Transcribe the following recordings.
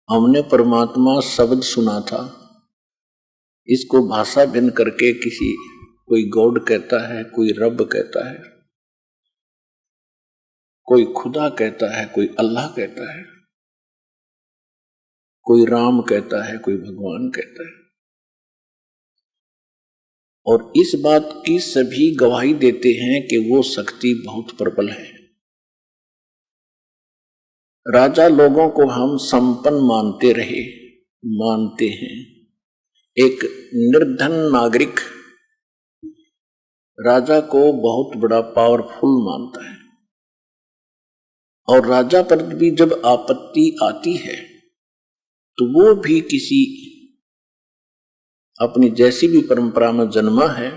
हमने परमात्मा शब्द सुना था, इसको भाषा भिन्न करके कोई गॉड कहता है, कोई रब कहता है, कोई खुदा कहता है, कोई अल्लाह कहता है, कोई राम कहता है, कोई भगवान कहता है। और इस बात की सभी गवाही देते हैं कि वो शक्ति बहुत प्रबल है। राजा लोगों को हम संपन्न मानते रहे, मानते हैं। एक निर्धन नागरिक राजा को बहुत बड़ा पावरफुल मानता है, और राजा पर भी जब आपत्ति आती है तो वो भी किसी अपनी जैसी भी परंपरा में जन्मा है,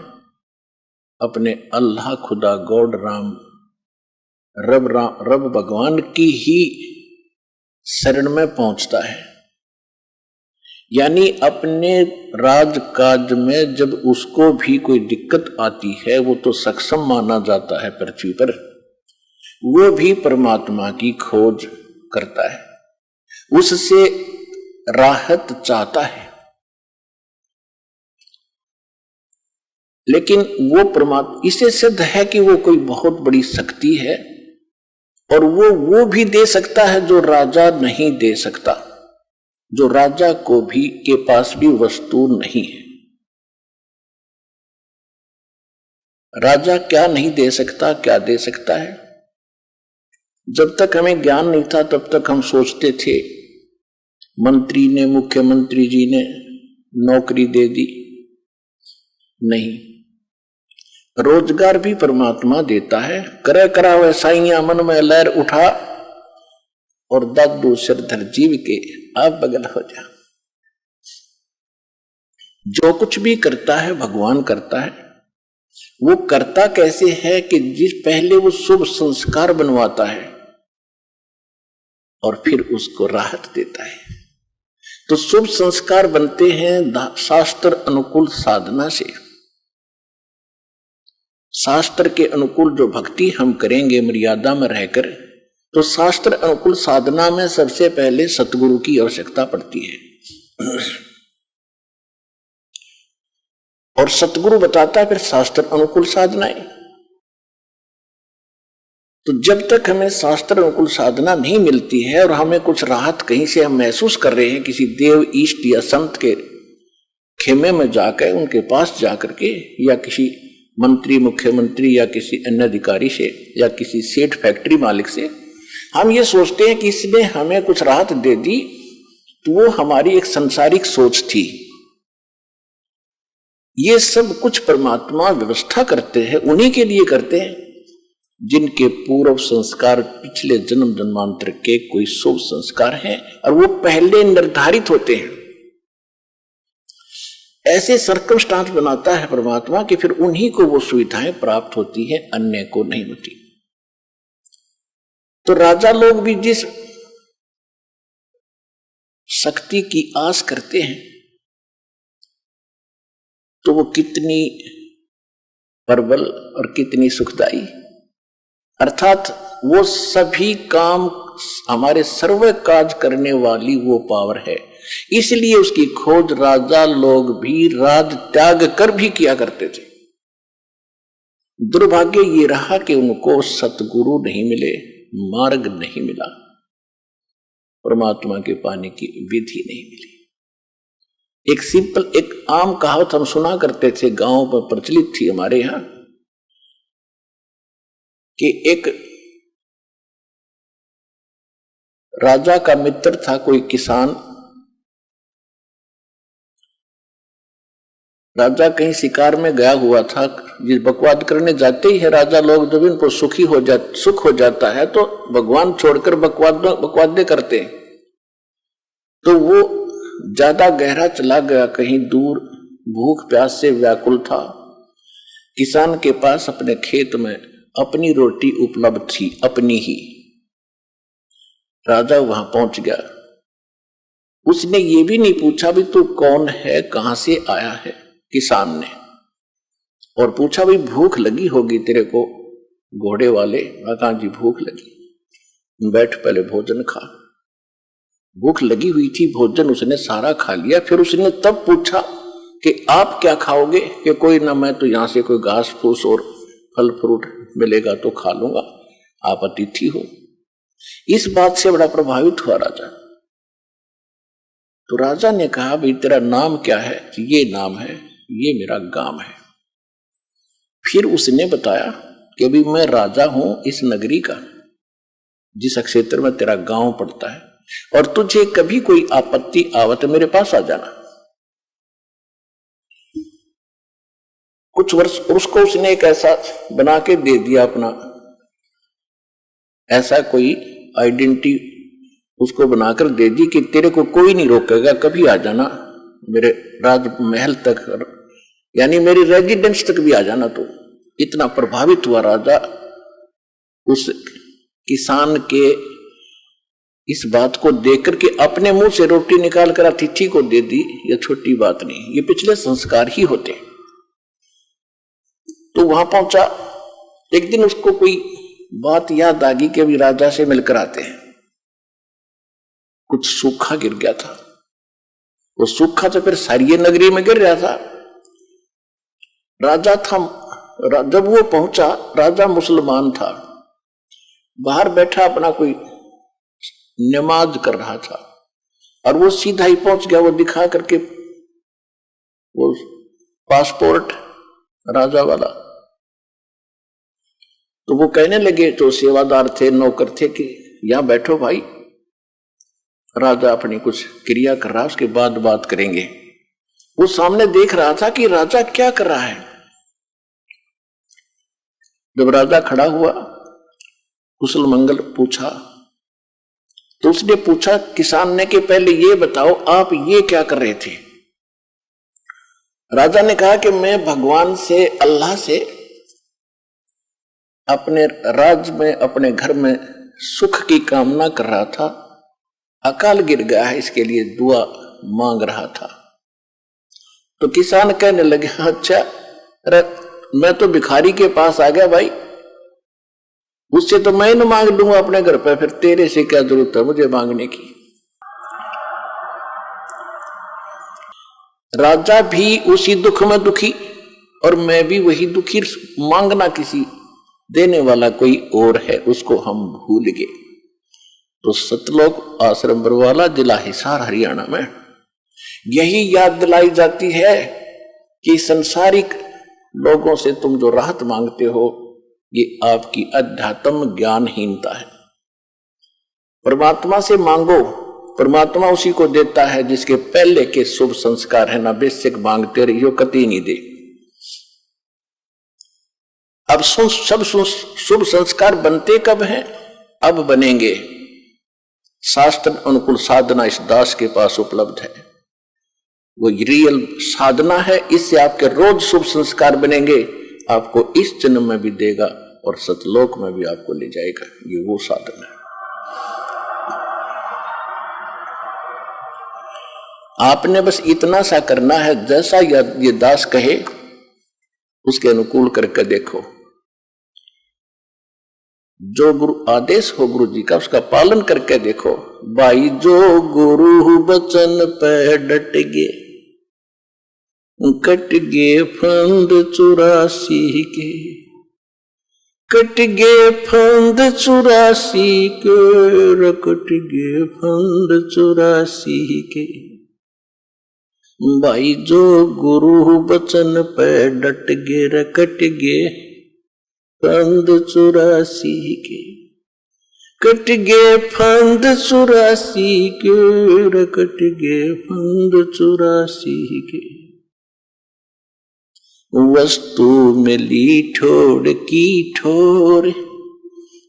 अपने अल्लाह, खुदा, गॉड, राम, रब भगवान की ही शरण में पहुंचता है। यानी अपने राजकाज में जब उसको भी कोई दिक्कत आती है, वो तो सक्षम माना जाता है पृथ्वी पर, वो भी परमात्मा की खोज करता है, उससे राहत चाहता है। लेकिन वो परमात्मा, इसे सिद्ध है कि वो कोई बहुत बड़ी शक्ति है, और वो भी दे सकता है जो राजा नहीं दे सकता, जो राजा को भी के पास भी वस्तु नहीं है। राजा क्या नहीं दे सकता, क्या दे सकता है? जब तक हमें ज्ञान नहीं था तब तक हम सोचते थे मंत्री ने, मुख्यमंत्री जी ने नौकरी दे दी। नहीं, रोजगार भी परमात्मा देता है। करे करा वैसाइया मन में लहर उठा, और दादू सिरधर जीव के आप बगल हो जा। जो कुछ भी करता है भगवान करता है। वो करता कैसे है कि जिस पहले वो शुभ संस्कार बनवाता है और फिर उसको राहत देता है। तो शुभ संस्कार बनते हैं शास्त्र अनुकूल साधना से। शास्त्र के अनुकूल जो भक्ति हम करेंगे मर्यादा में रहकर, तो शास्त्र अनुकूल साधना में सबसे पहले सतगुरु की आवश्यकता पड़ती है, और सतगुरु बताता है फिर शास्त्र अनुकूल साधनाएं। तो जब तक हमें शास्त्र अनुकूल साधना नहीं मिलती है और हमें कुछ राहत कहीं से हम महसूस कर रहे हैं, किसी देव, ईष्ट या संत के खेमे में जाकर, उनके पास जाकर के, या किसी मंत्री, मुख्यमंत्री या किसी अन्य अधिकारी से, या किसी सेठ फैक्ट्री मालिक से, हम ये सोचते हैं कि इसने हमें कुछ राहत दे दी, तो वो हमारी एक सांसारिक सोच थी। ये सब कुछ परमात्मा व्यवस्था करते हैं, उन्हीं के लिए करते हैं जिनके पूर्व संस्कार, पिछले जन्म जन्मांतर के कोई शुभ संस्कार हैं, और वो पहले निर्धारित होते हैं। ऐसे सर्कमस्टांस बनाता है परमात्मा कि फिर उन्हीं को वो सुविधाएं प्राप्त होती हैं, अन्य को नहीं होती। तो राजा लोग भी जिस शक्ति की आस करते हैं, तो वो कितनी प्रबल और कितनी सुखदाई, अर्थात वो सभी काम, हमारे सर्व काज करने वाली वो पावर है। इसलिए उसकी खोज राजा लोग भी राज त्याग कर भी किया करते थे। दुर्भाग्य ये रहा कि उनको सतगुरु नहीं मिले, मार्ग नहीं मिला, परमात्मा के पाने की विधि नहीं मिली। एक सिंपल, एक आम कहावत हम सुना करते थे, गांव पर प्रचलित थी हमारे यहां, कि एक राजा का मित्र था कोई किसान। राजा कहीं शिकार में गया हुआ था, जिस बकवाद करने जाते ही है राजा लोग, जब इनको सुख हो जाता है तो भगवान छोड़कर बकवादे करते हैं। तो वो ज्यादा गहरा चला गया, कहीं दूर, भूख प्यास से व्याकुल था। किसान के पास अपने खेत में अपनी रोटी उपलब्ध थी, अपनी ही। राजा वहां पहुंच गया। उसने ये भी नहीं पूछा भी तू कौन है, कहां से आया है, किसान ने, और पूछा भाई भूख लगी होगी तेरे को, घोड़े वाले। कहा जी भूख लगी, बैठ पहले भोजन खा। भूख लगी हुई थी, भोजन उसने सारा खा लिया। फिर उसने तब पूछा कि आप क्या खाओगे? कि कोई ना, मैं तो यहाँ से कोई घास फूस और फल फ्रूट मिलेगा तो खा लूंगा, आप अतिथि हो। इस बात से बड़ा प्रभावित हुआ राजा। तो राजा ने कहा, भाई तेरा नाम क्या है? ये नाम है, ये मेरा गांव है। फिर उसने बताया कि अभी मैं राजा हूं इस नगरी का, जिस क्षेत्र में तेरा गांव पड़ता है, और तुझे कभी कोई आपत्ति आवत मेरे पास आ जाना। कुछ वर्ष उसको उसने एक ऐसा बना के दे दिया, अपना ऐसा कोई आइडेंटिटी उसको बनाकर दे दी कि तेरे को कोई नहीं रोकेगा, कभी आ जाना मेरे राजमहल तक, यानी मेरी रेजिडेंस तक भी आ जाना। तो इतना प्रभावित हुआ राजा उस किसान के इस बात को देखकर के अपने मुंह से रोटी निकाल कर अतिथि को दे दी। यह छोटी बात नहीं, ये पिछले संस्कार ही होते। तो वहां पहुंचा, एक दिन उसको कोई बात याद आ गई कि अभी राजा से मिलकर आते हैं। कुछ सूखा गिर गया था, वो सूखा तो फिर सारी नगरी में गिर रहा था। राजा था, जब वो पहुंचा, राजा मुसलमान था, बाहर बैठा अपना कोई नमाज कर रहा था, और वो सीधा ही पहुंच गया, वो दिखा करके वो पासपोर्ट राजा वाला। तो वो कहने लगे, तो सेवादार थे, नौकर थे, कि यहां बैठो भाई, राजा अपनी कुछ क्रिया कर रहा, उसके बाद बात करेंगे। वो सामने देख रहा था कि राजा क्या कर रहा है। जब राजा खड़ा हुआ, कुशल मंगल पूछा, तो उसने पूछा किसान ने कि पहले ये बताओ आप ये क्या कर रहे थे? राजा ने कहा कि मैं भगवान से, अल्लाह से अपने राज्य में, अपने घर में सुख की कामना कर रहा था। अकाल गिर गया है, इसके लिए दुआ मांग रहा था। तो किसान कहने लगे, अच्छा, अरे मैं तो भिखारी के पास आ गया भाई, उससे तो मैं न मांग लूंगा अपने घर पे, फिर तेरे से क्या जरूरत है मुझे मांगने की। राजा भी उसी दुख में दुखी, और मैं भी वही दुखी। मांगना किसी देने वाला कोई और है, उसको हम भूल गए। तो सतलोक आश्रम बरवाला, जिला हिसार, हरियाणा में यही याद दिलाई जाती है कि संसारिक लोगों से तुम जो राहत मांगते हो, ये आपकी अध्यात्म ज्ञानहीनता है। परमात्मा से मांगो, परमात्मा उसी को देता है जिसके पहले के शुभ संस्कार है ना। बेसिक मांगते रहियो, कति नहीं दे। अब सब शुभ संस्कार बनते कब हैं? अब बनेंगे। शास्त्र अनुकूल साधना इस दास के पास उपलब्ध है, वो रियल साधना है। इससे आपके रोज शुभ संस्कार बनेंगे, आपको इस जन्म में भी देगा और सतलोक में भी आपको ले जाएगा। ये वो साधना है। आपने बस इतना सा करना है, जैसा ये दास कहे उसके अनुकूल करके देखो। जो गुरु आदेश हो गुरु जी का, उसका पालन करके देखो। भाई जो गुरु बचन पे डट गे, कट गे फंद 84 के, कट गे फंद 84 के, कट गे फंद 84 के। भाई जो गुरु बचन पे डट गे, कट गे फंद 84 के, कट गे फंद 84 के, कट गे फंद 84 के। वस्तु मिली ठोड़ की ठोर,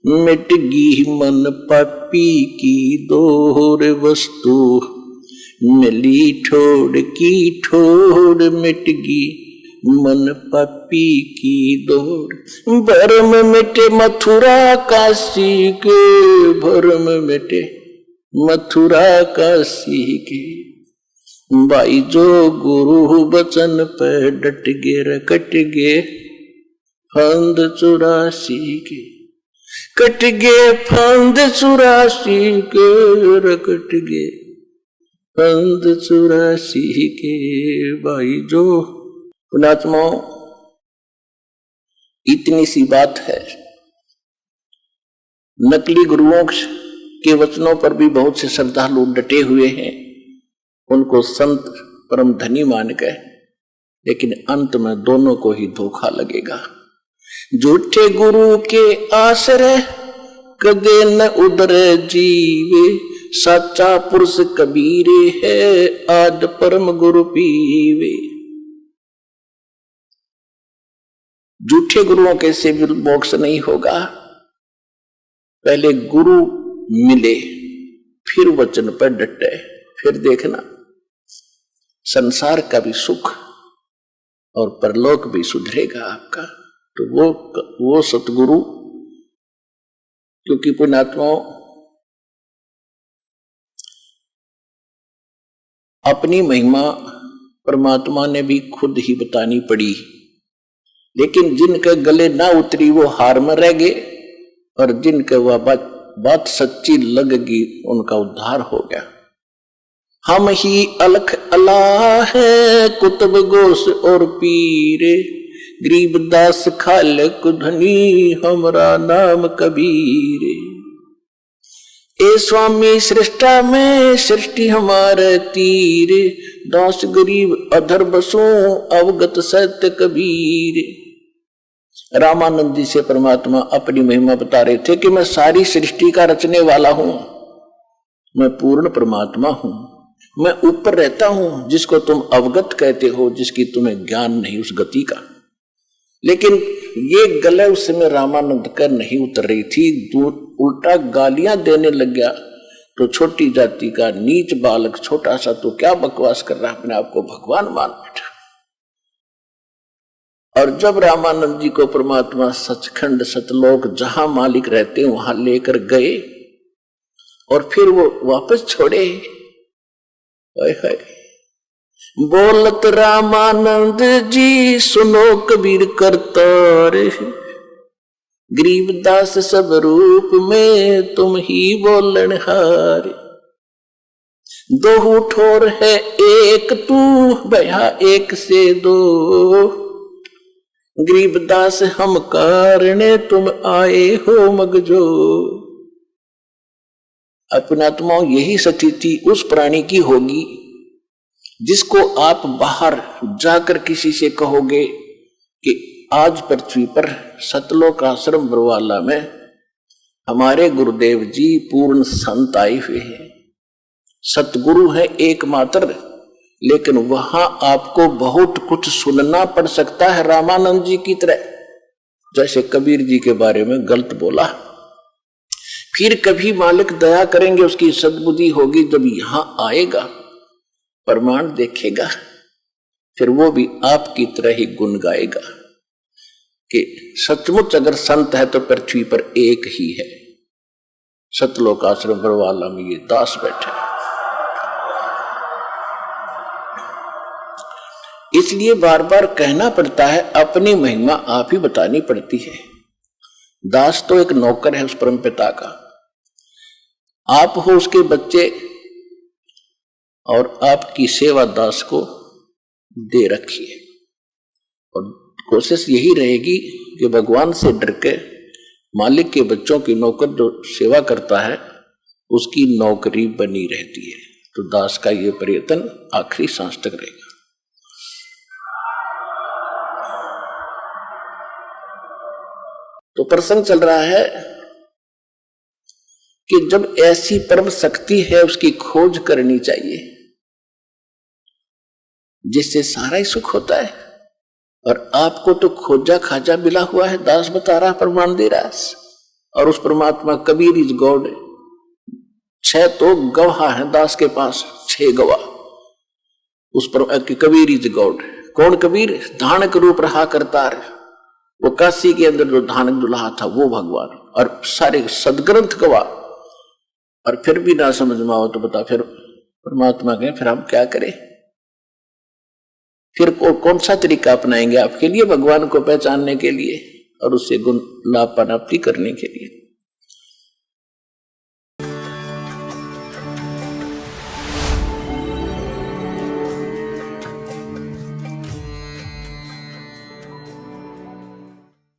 मिट गी मन पापी की दोर। वस्तु मिली ठोड़ की ठोर, मिट गी मन पापी की दौड़। भरम मिटे मथुरा काशी के, भरम मिटे मथुरा काशी के। भाई जो गुरु बचन पे डट गे, कट गे फंद 84 के। कट गए फंद 84 के, कट गए फंद 84 के भाई। जो पुणात्मा, इतनी सी बात है। नकली गुरुओं के वचनों पर भी बहुत से श्रद्धालु डटे हुए हैं, उनको संत परम धनी मान गए, लेकिन अंत में दोनों को ही धोखा लगेगा। झूठे गुरु के आश्रय कदे न उदरे जीवे, सच्चा पुरुष कबीरे है आद परम गुरु पीवे। झूठे गुरुओं के से भी मोक्ष नहीं होगा। पहले गुरु मिले, फिर वचन पर डटे, फिर देखना संसार का भी सुख और परलोक भी सुधरेगा आपका। तो वो सतगुरु, क्योंकि पुण्यात्माओं अपनी महिमा परमात्मा ने भी खुद ही बतानी पड़ी, लेकिन जिनके गले ना उतरी वो हार में रह गए, और जिनके वह बात सच्ची लगेगी उनका उद्धार हो गया। हम ही अलख अल्लाह है कुतुब गोस और पीरे, गरीबदास खालक धनी हमरा नाम कबीरे। ए स्वामी सृष्टा में सृष्टि हमारे तीरे, दास गरीब अधर बसों अवगत सत्य कबीरे। रामानंद जी से परमात्मा अपनी महिमा बता रहे थे कि मैं सारी सृष्टि का रचने वाला हूं, मैं पूर्ण परमात्मा हूं, मैं ऊपर रहता हूं, जिसको तुम अवगत कहते हो, जिसकी तुम्हें ज्ञान नहीं उस गति का। लेकिन ये गले उस समय रामानंद कर नहीं उतर रही थी, उल्टा गालियां देने लग गया। तो छोटी जाति का नीच बालक छोटा सा तो क्या बकवास कर रहा, अपने आप को भगवान मान बैठा। और जब रामानंद जी को परमात्मा सचखंड सतलोक जहां मालिक रहते वहां लेकर गए और फिर वो वापस छोड़े, बोलत रामानंद जी सुनो कबीर करतार, गरीबदास सब रूप में तुम ही बोलन हार। दो ठोर है एक तू भया एक से दो, गरीबदास हम कारणे तुम आए हो मगजो। अपनात्मा यही स्थिति उस प्राणी की होगी जिसको आप बाहर जाकर किसी से कहोगे कि आज पृथ्वी पर सतलोक आश्रम बरवाला में हमारे गुरुदेव जी पूर्ण संत आए हुए हैं, सतगुरु है एकमात्र, लेकिन वहां आपको बहुत कुछ सुनना पड़ सकता है रामानंद जी की तरह। जैसे कबीर जी के बारे में गलत बोला, फिर कभी मालिक दया करेंगे, उसकी सद्बुद्धि होगी, जब यहां आएगा प्रमाण देखेगा, फिर वो भी आपकी तरह ही गुण गाएगा कि सचमुच अगर संत है तो पृथ्वी पर एक ही है, सतलोक आश्रम बरवाला में ये दास बैठे। इसलिए बार बार कहना पड़ता है, अपनी महिमा आप ही बतानी पड़ती है। दास तो एक नौकर है उस परम पिता का, आप हो उसके बच्चे, और आपकी सेवा दास को दे रखी है। और कोशिश यही रहेगी कि भगवान से डर के मालिक के बच्चों की नौकर जो सेवा करता है उसकी नौकरी बनी रहती है। तो दास का ये प्रयत्न आखिरी सांस तक रहेगा। तो प्रसंग चल रहा है कि जब ऐसी परम शक्ति है उसकी खोज करनी चाहिए जिससे सारा ही सुख होता है। और आपको तो खोजा खाजा मिला हुआ है, दास बता रहा, प्रमाण दे रहा। और उस परमात्मा कबीर इज गॉड, 6 तो गवाह है दास के पास, 6 गवाह उस पर कबीर इज गॉड। कौन कबीर? धानक रूप रहा करतार, वो काशी के अंदर जो धानक दुल्हा था वो भगवान, और सारे सदग्रंथ गवाह। और फिर भी ना समझ में आओ तो बता, फिर परमात्मा कहे फिर हम क्या करें? फिर कौन सा तरीका अपनाएंगे आपके लिए भगवान को पहचानने के लिए और उससे गुण लाभ प्राप्ति करने के लिए?